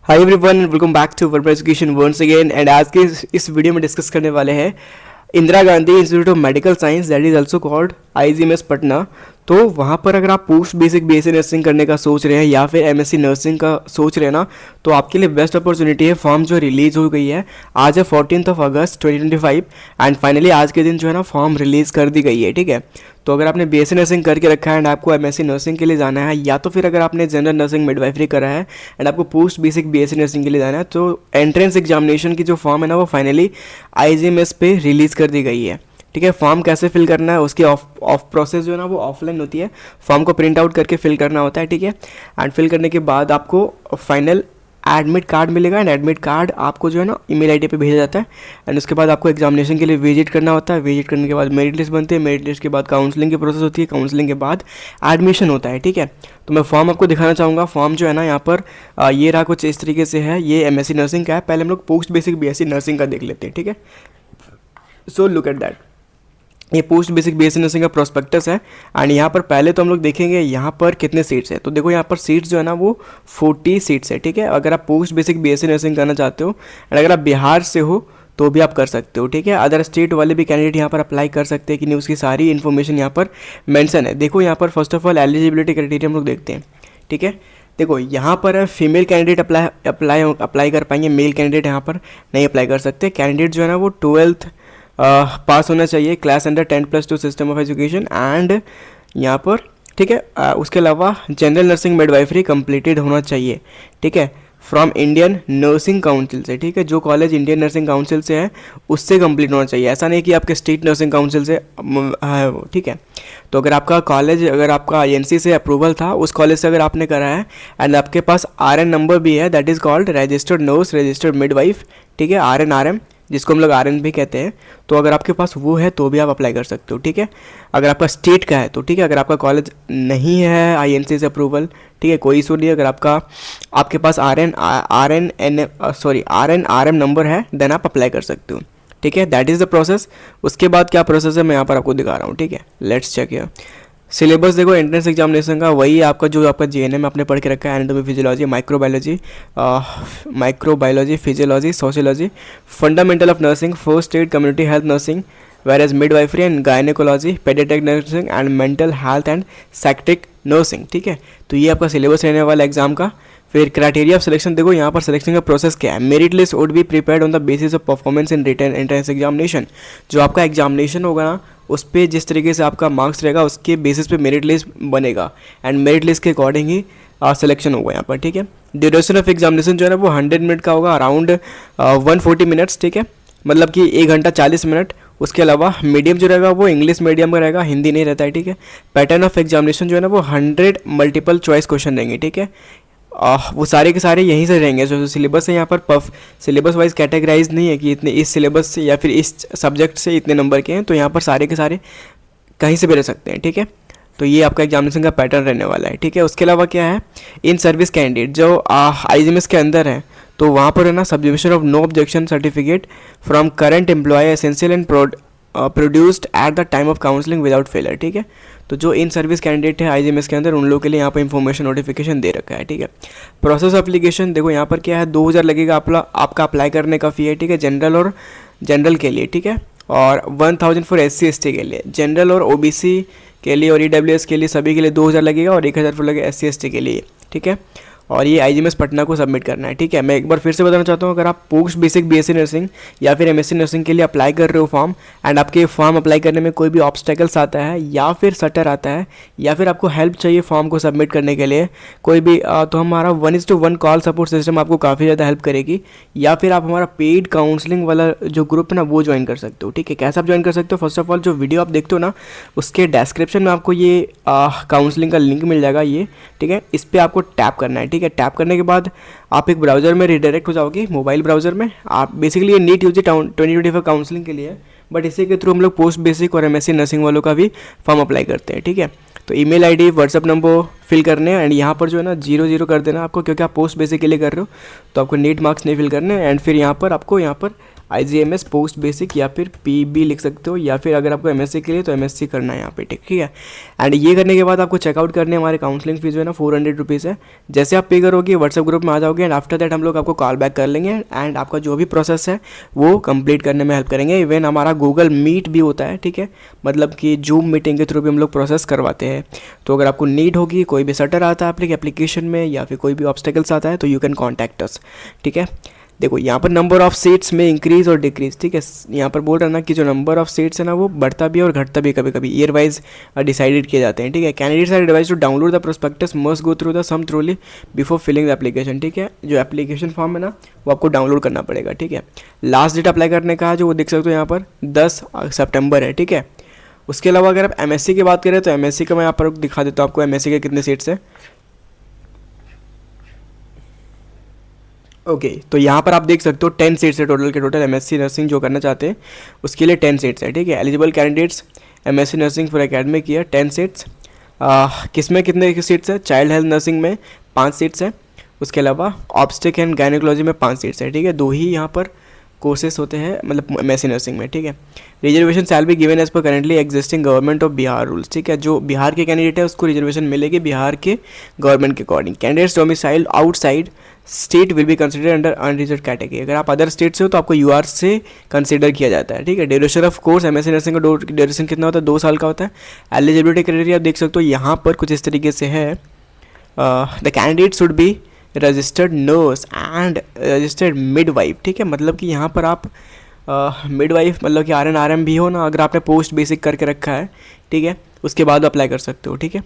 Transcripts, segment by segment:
Hi everyone, welcome back to verbal education once again. And आज के इस video में डिस्कस करने वाले हैं Indira Gandhi institute of medical science, that is also called IGMS Patna. तो वहाँ पर अगर आप पोस्ट बेसिक बीएससी नर्सिंग करने का सोच रहे हैं या फिर एमएससी नर्सिंग का सोच रहे हैं ना, तो आपके लिए बेस्ट अपॉर्चुनिटी है। फॉर्म जो रिलीज़ हो गई है आज है 14 अगस्त 2025 एंड फाइनली आज के दिन जो है ना फॉर्म रिलीज़ कर दी गई है। ठीक है, तो अगर आपने बीएससी नर्सिंग करके रखा है एंड आपको एमएससी नर्सिंग के लिए जाना है, या तो फिर अगर आपने जनरल नर्सिंग मिडवाइफरी करा है एंड आपको पोस्ट बेसिक बीएससी नर्सिंग के लिए जाना है, तो एंट्रेंस एग्जामिनेशन की जो फॉर्म है ना वो फाइनली आईजीएमएस पे रिलीज़ कर दी गई है। ठीक है, फॉर्म कैसे फिल करना है उसकी ऑफ प्रोसेस जो है ना वो ऑफलाइन होती है। फॉर्म को प्रिंट आउट करके फिल करना होता है। ठीक है, एंड फिल करने के बाद आपको फाइनल एडमिट कार्ड मिलेगा एंड एडमिट कार्ड आपको जो है ना ईमेल आईडी पे भेजा जाता है। एंड उसके बाद आपको एग्जामिनेशन के लिए विजिट करना होता है। विजिट करने के बाद मेरिट लिस्ट बनती है। मेरिट लिस्ट के बाद काउंसलिंग की प्रोसेस होती है। काउंसलिंग के बाद एडमिशन होता है। ठीक है, तो मैं फॉर्म आपको दिखाना चाहूँगा। फॉर्म जो है ना यहाँ पर ये रहा, कुछ इस तरीके से है। ये एमएससी नर्सिंग का है। पहले हम लोग पोस्ट बेसिक बीएससी नर्सिंग का देख लेते हैं। ठीक है, सो लुक एट दैट। ये पोस्ट बेसिक बीएससी नर्सिंग का प्रोस्पेक्टस है एंड यहाँ पर पहले तो हम लोग देखेंगे यहाँ पर कितने सीट्स है। तो देखो यहाँ पर सीट्स जो है ना वो 40 सीट्स है। ठीक है, अगर आप पोस्ट बेसिक बीएससी नर्सिंग करना चाहते हो एंड अगर आप बिहार से हो तो भी आप कर सकते हो। ठीक है, अदर स्टेट वाले भी कैंडिडेट यहाँ पर अप्लाई कर सकते हैं कि नहीं, उसकी सारी इन्फॉर्मेशन यहाँ पर मेंशन है। देखो यहाँ पर first of all eligibility criteria हम लोग देखते हैं। ठीक है, देखो यहाँ पर फीमेल कैंडिडेट अप्लाई कर पाएंगे, मेल कैंडिडेट यहाँ पर नहीं अप्लाई कर सकते। कैंडिडेट जो है ना वो 12th पास होना चाहिए, class under 10+2 system of education and यहाँ पर ठीक है उसके अलावा जनरल नर्सिंग मिडवाइफरी कंप्लीटेड होना चाहिए। ठीक है, फ्रॉम इंडियन नर्सिंग काउंसिल से। ठीक है, जो कॉलेज इंडियन नर्सिंग काउंसिल से है उससे कंप्लीट होना चाहिए। ऐसा नहीं कि आपके स्टेट नर्सिंग काउंसिल से है वो। ठीक है, तो अगर आपका कॉलेज, अगर आपका आईएनसी से अप्रूवल था, उस कॉलेज से अगर आपने करा है एंड आपके पास आरएन नंबर भी है, that is called registered nurse registered midwife. ठीक है, आरएन जिसको हम लोग आरएन भी कहते हैं, तो अगर आपके पास वो है तो भी आप अप्लाई कर सकते हो। ठीक है, अगर आपका स्टेट का है तो ठीक है, अगर आपका कॉलेज नहीं है आईएनसी से अप्रूवल, ठीक है, कोई इशू नहीं। अगर आपके पास आरएन नंबर है देन आप अप्लाई कर सकते हो। ठीक है, दैट इज़ द प्रोसेस। उसके बाद क्या प्रोसेस है मैं यहाँ पर आपको दिखा रहा हूँ। ठीक है, लेट्स चेक हियर। सिलेबस देखो एंट्रेंस एग्जामिनेशन का वही आपका जो आपका जीएनएम आपने पढ़ के रखा है, anatomy physiology, microbiology, physiology, sociology, fundamental of nursing, first aid, community health nursing, whereas midwifery and gynecology, pediatric nursing and mental health and psychiatric nursing। ठीक है, तो ये आपका सिलेबस रहने वाला एग्जाम का। फिर क्राइटेरिया ऑफ सिलेक्शन देखो यहाँ पर सिलेक्शन का प्रोसेस क्या है। Merit list would be prepared on the basis of performance in written entrance examination. जो आपका एग्जामिनेशन होगा ना उस पर जिस तरीके से आपका मार्क्स रहेगा उसके बेसिस पे मेरिट लिस्ट बनेगा एंड मेरिट लिस्ट के अकॉर्डिंग ही सिलेक्शन होगा यहाँ पर। ठीक है, ड्यूरेशन ऑफ एग्जामिनेशन जो है ना वो 100 मिनट का होगा, अराउंड 140 मिनट्स। ठीक है, मतलब कि 1 घंटा 40 मिनट। उसके अलावा मीडियम जो रहेगा वो इंग्लिश मीडियम का रहेगा, हिंदी नहीं रहता है। ठीक है, पैटर्न ऑफ एग्जामिनेशन जो है ना वो 100 मल्टीपल चॉइस क्वेश्चन रहेंगे। ठीक है, वो सारे के सारे यहीं से रहेंगे। जो सिलेबस है यहाँ पर सिलेबस वाइज कैटेगराइज नहीं है कि इतने इस सिलेबस से या फिर इस सब्जेक्ट से इतने नंबर के हैं, तो यहाँ पर सारे के सारे कहीं से भी रह सकते हैं। ठीक है, तो ये आपका एग्जामिनेशन का पैटर्न रहने वाला है। ठीक है, उसके अलावा क्या है, इन सर्विस कैंडिडेट जो आईजीएमएस के अंदर है तो वहाँ पर है ना submission of no objection certificate from current employ essential and produced at the time of counselling without failure. ठीक है, तो जो इन सर्विस कैंडिडेट है आईजीएमएस के अंदर उन लोगों के लिए यहाँ पर इंफॉर्मेशन नोटिफिकेशन दे रखा है। ठीक है, प्रोसेस एप्लीकेशन देखो यहाँ पर क्या है, 2000 लगेगा आपका अप्लाई करने का फ़ी है। ठीक है, जनरल के लिए। ठीक है, और 1000 फॉर SC/ST के लिए, जनरल और OBC के लिए और EWS के लिए सभी के लिए 2000 लगेगा और 1000 फॉर लगेगा SC/ST के लिए। ठीक है, और ये आईजीएमएस पटना को सबमिट करना है। ठीक है, मैं एक बार फिर से बताना चाहता हूँ, अगर आप पोस्ट बेसिक बीएससी नर्सिंग या फिर एमएससी नर्सिंग के लिए अप्लाई कर रहे हो फॉर्म एंड आपके फॉर्म अप्लाई करने में कोई भी ऑब्स्टेकल्स आता है या फिर सटर आता है या फिर आपको हेल्प चाहिए फॉर्म को सबमिट करने के लिए कोई भी, तो हमारा 1:1 कॉल सपोर्ट सिस्टम आपको काफ़ी ज़्यादा हेल्प करेगी। या फिर आप हमारा पेड काउंसलिंग वाला जो ग्रुप है ना वो ज्वाइन कर सकते हो। ठीक है, कैसे आप ज्वाइन कर सकते हो, फर्स्ट ऑफ ऑल जो वीडियो आप देखते हो ना उसके डिस्क्रिप्शन में आपको ये काउंसलिंग का लिंक मिल जाएगा ये। ठीक है, इस पर आपको टैप करना है। ठीक है, टैप करने के बाद आप एक ब्राउज़र में रिडायरेक्ट हो जाओगे, मोबाइल ब्राउज़र में। आप बेसिकली ये नीट यूजी 2025 काउंसलिंग के लिए है, बट इसी के थ्रू हम लोग पोस्ट बेसिक और एमएससी नर्सिंग वालों का भी फॉर्म अप्लाई करते हैं। ठीक है, तो email ID, WhatsApp number fill करने हैं एंड यहाँ पर जो है ना 00 कर देना आपको, क्योंकि आप पोस्ट बेसिक के लिए कर रहे हो तो आपको नीट मार्क्स नहीं फिल करने। एंड फिर यहाँ पर आपको IGMS पोस्ट बेसिक या फिर PB लिख सकते हो, या फिर अगर आपको MSc के लिए तो MSc करना है यहाँ पे, ठीक है। एंड ये करने के बाद आपको चेकआउट करने हमारे काउंसलिंग फीस जो है ना 400 रुपीज़ है। जैसे आप पे करोगे व्हाट्सएप ग्रुप में आ जाओगे, एंड आफ्टर दैट हम लोग आपको कॉल बैक कर लेंगे एंड आपका जो भी प्रोसेस है वो कंप्लीट करने में हेल्प करेंगे। इवन हमारा गूगल मीट भी होता है, ठीक है, मतलब कि जूम मीटिंग के थ्रू भी हम लोग प्रोसेस करवाते हैं। तो अगर आपको नीड होगी, कोई भी सटर आता है एप्लीकेशन में या फिर कोई भी ऑब्स्टेकल्स आता है, तो यू कैन कॉन्टैक्ट अस, ठीक है। देखो यहाँ पर नंबर ऑफ सीट्स में इंक्रीज और डिक्रीज, ठीक है, यहाँ पर बोल रहा ना कि जो नंबर ऑफ सीट्स है ना वो बढ़ता भी है और घटता भी, कभी कभी ईयर वाइज डिसाइडेड किए जाते हैं, ठीक है। Candidates are advise to download the prospectus must go through the same thoroughly before filling the application, ठीक है। जो एप्लीकेशन फॉर्म है ना वो आपको डाउनलोड करना पड़ेगा, ठीक है। लास्ट डेट अप्लाई करने का है जो वो देख सकते हो यहाँ पर 10 सितंबर है, ठीक है। उसके अलावा अगर आप MSc की बात करें तो MSc का मैं यहाँ पर दिखा देता हूँ आपको MSc के कितने सीट्स हैं। ओके तो यहाँ पर आप देख सकते हो 10 सीट्स है टोटल के टोटल। MSc नर्सिंग जो करना चाहते हैं उसके लिए 10 सीट्स है, ठीक है। Eligible candidates MSc nursing for academic year 10 seats. किस में कितने सीट्स है? चाइल्ड हेल्थ नर्सिंग में 5 सीट्स है। उसके अलावा ऑब्स्टिक एंड गायनेकोलॉजी में 5 सीट्स है, ठीक है। 2 ही यहाँ पर कोर्सेस होते हैं मतलब MSc नर्सिंग में, ठीक है। Reservation shall be given as per currently existing government of Bihar rules, ठीक है। जो बिहार के कैंडिडेट है उसको रिजर्वेशन मिलेगी बिहार के गवर्नमेंट के according. Candidates domicile outside state will be consider under unreserve category. अगर आप अदर स्टेट से हो तो आपको UR से कंसिडर किया जाता है, ठीक है। Duration of course MSc nursing का ड्यूरेशन कितना होता है? 2 साल का होता है। एलिजिबिलिटी क्राइटेरिया आप देख सकते हो यहाँ पर कुछ इस तरीके से है। The candidate should be registered nurse and registered midwife, ठीक है। मतलब कि यहाँ पर आप मिडवाइफ मतलब कि RN RM भी हो ना, अगर आपने पोस्ट बेसिक करके रखा है, ठीक है, उसके बाद अप्लाई कर सकते हो, ठीक है।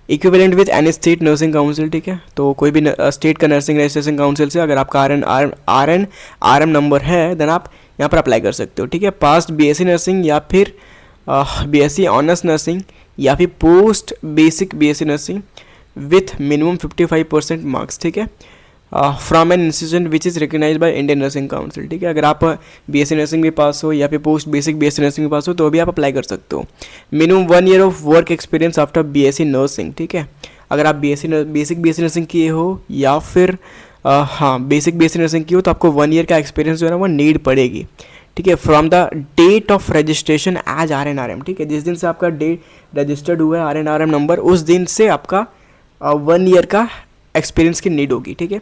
Equivalent with any state nursing council, ठीक है। तो कोई भी स्टेट का नर्सिंग रजिस्ट्रेशन काउंसिल से अगर आपका RN RM नंबर है देन आप यहाँ पर अप्लाई कर सकते हो, ठीक है। पास्ट BSc नर्सिंग या फिर BSc ऑनर्स नर्सिंग या फिर post basic BSc nursing with minimum 55% marks, ठीक है, from an institution which is recognise by Indian nursing council, ठीक है। अगर आप BSc नर्सिंग में पास हो या फिर पोस्ट बेसिक BSc नर्सिंग में पास हो तो भी आप अप्लाई कर सकते हो। Minimum 1 year of work experience after BSc nursing, ठीक है। अगर आप बेसिक BSc नर्सिंग किए हो या फिर हाँ बेसिक BSc नर्सिंग की हो तो आपको 1 ईयर का एक्सपीरियंस जो है ना वो नीड पड़ेगी, ठीक है। From the date of registration as RN RM, ठीक है। जिस दिन से आपका डेट रजिस्टर्ड हुआ है RN RM नंबर उस दिन से आपका 1 ईयर का एक्सपीरियंस की नीड होगी, ठीक है।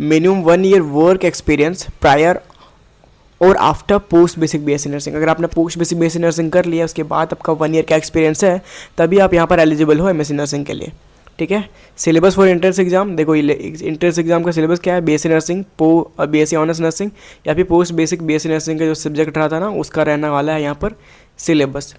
Minimum 1 year work experience prior और after post basic BSc nursing. अगर आपने पोस्ट बेसिक BSc नर्सिंग कर लिया उसके बाद आपका 1 ईयर का एक्सपीरियंस है तभी आप यहाँ पर एलिजिबल हो MSc नर्सिंग के लिए, ठीक है। सिलेबस फॉर एंट्रेंस एग्जाम, देखो एंट्रेंस एग्जाम का सिलेबस क्या है? BSc nursing BSc honours nursing या फिर पोस्ट बेसिक BSc नर्सिंग का जो सब्जेक्ट रहा था ना उसका रहने वाला है यहाँ पर सिलेबस,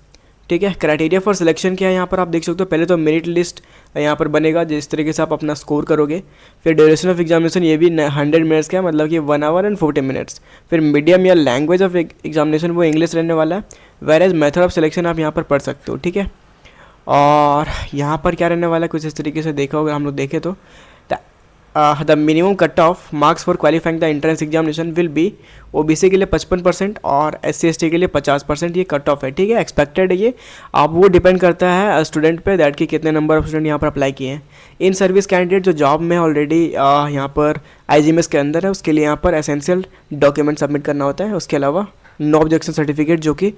ठीक है। क्राइटेरिया फॉर सिलेक्शन क्या है यहाँ पर आप देख सकते हो। पहले तो मेरिट लिस्ट यहाँ पर बनेगा जिस तरीके से आप अपना स्कोर करोगे। फिर ड्यूरेशन ऑफ एग्जामिनेशन ये भी 100 मिनट्स का है, मतलब कि 1 आवर एंड 40 मिनट्स। फिर मीडियम या लैंग्वेज ऑफ एग्जामिनेशन वो इंग्लिश रहने वाला है। Where as method of selection आप यहाँ पर पढ़ सकते हो, ठीक है। और यहाँ पर क्या रहने वाला है कुछ इस तरीके से देखा होगा हम लोग देखें तो the minimum cut off marks for qualifying the entrance examination will be OBC के लिए 55% और SC ST के लिए 50%, ये कट ऑफ है, ठीक है। एक्सपेक्टेड है ये, अब वो डिपेंड करता है स्टूडेंट पे दैट कि कितने नंबर ऑफ स्टूडेंट यहाँ पर अप्लाई किए हैं। इन सर्विस कैंडिडेट जो जॉब में ऑलरेडी यहाँ पर IGMS के अंदर है उसके लिए यहाँ पर एसेंशियल डॉक्यूमेंट सबमिट करना होता है। उसके अलावा नो ऑब्जेक्शन सर्टिफिकेट जो कि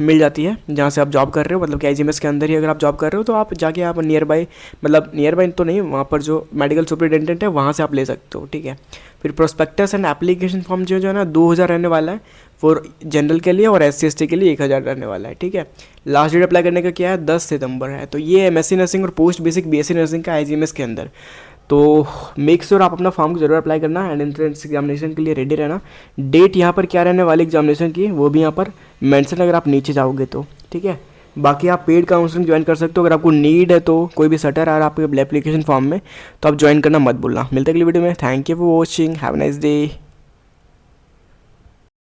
मिल जाती है जहाँ से आप जॉब कर रहे हो, मतलब कि IGMS के अंदर ही अगर आप जॉब कर रहे हो तो आप जाके आप नियर बाई मतलब नियर बाई तो नहीं, वहाँ पर जो मेडिकल सुपरिटेंडेंट है वहाँ से आप ले सकते हो, ठीक है। फिर प्रोस्पेक्टस एंड एप्लीकेशन फॉर्म जो है ना 2000 रहने वाला है फॉर जनरल के लिए और SC ST के लिए 1000 रहने वाला है, ठीक है। लास्ट डेट अप्लाई करने का क्या है? 10 सितंबर है। तो ये MSc नर्सिंग और पोस्ट बेसिक BSc नर्सिंग का IGMS के अंदर। तो मेक श्योर आप अपना फॉर्म को जरूर अप्लाई करना एंड एंट्रेंस एग्जामिनेशन के लिए रेडी रहना। डेट यहाँ पर क्या रहने वाली एग्जामिनेशन की वो भी यहाँ पर मेंशन अगर आप नीचे जाओगे तो, ठीक है। बाकी आप पेड काउंसलिंग ज्वाइन कर सकते हो। अगर आपको नीड है तो कोई भी सटर आ रहा है आपके एप्लीकेशन फॉर्म में तो आप ज्वाइन करना मत भूलना। मिलते हैं अगली वीडियो में। Thank you for watching, have a nice day.